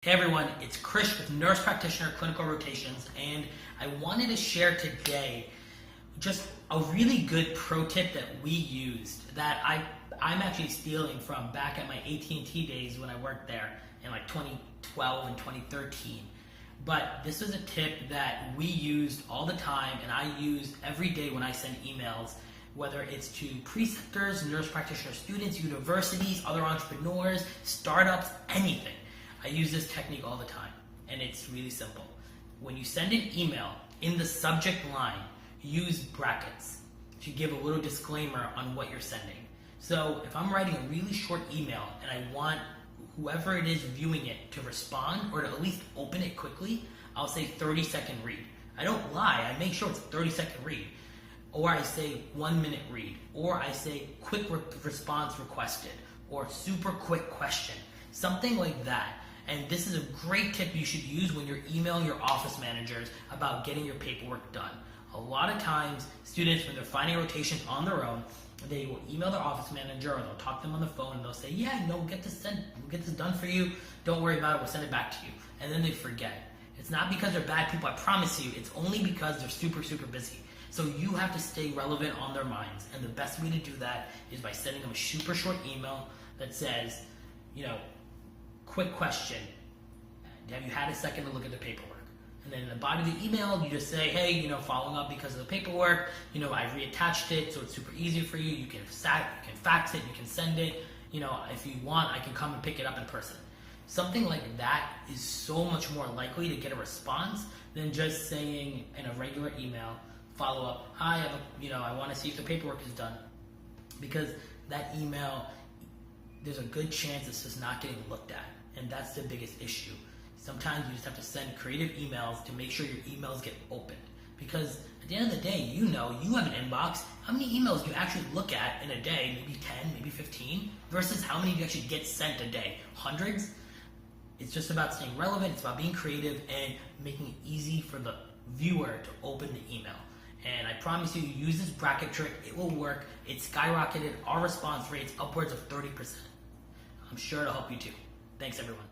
Hey everyone, it's Krish with Nurse Practitioner Clinical Rotations, and I wanted to share today just a really good pro tip that we used that I'm actually stealing from back at my AT&T days when I worked there in like 2012 and 2013. But this was a tip that we used all the time and I used every day when I send emails, whether it's to preceptors, nurse practitioner students, universities, other entrepreneurs, startups, anything. I use this technique all the time, and it's really simple. When you send an email, in the subject line, use brackets to give a little disclaimer on what you're sending. So if I'm writing a really short email and I want whoever it is viewing it to respond or to at least open it quickly, I'll say 30-second read. I don't lie, I make sure it's 30-second read. Or I say 1-minute read. Or I say quick response requested. Or super quick question. Something like that. And this is a great tip you should use when you're emailing your office managers about getting your paperwork done. A lot of times, students, when they're finding rotations on their own, they will email their office manager or they'll talk to them on the phone and they'll say, yeah, we'll get this done for you. Don't worry about it, we'll send it back to you. And then they forget. It's not because they're bad people, I promise you. It's only because they're super, super busy. So you have to stay relevant on their minds. And the best way to do that is by sending them a super short email that says, quick question, have you had a second to look at the paperwork? And then in the body of the email, you just say, hey, following up because of the paperwork, I reattached it so it's super easy for you. You can fax it, you can send it. If you want, I can come and pick it up in person. Something like that is so much more likely to get a response than just saying in a regular email, follow up, hi, I want to see if the paperwork is done. Because that email, there's a good chance it's just not getting looked at. And that's the biggest issue. Sometimes you just have to send creative emails to make sure your emails get opened. Because at the end of the day, you have an inbox. How many emails do you actually look at in a day? Maybe 10, maybe 15, versus how many do you actually get sent a day? Hundreds? It's just about staying relevant. It's about being creative and making it easy for the viewer to open the email. And I promise you, use this bracket trick. It will work. It skyrocketed our response rates upwards of 30%. I'm sure it'll help you too. Thanks, everyone.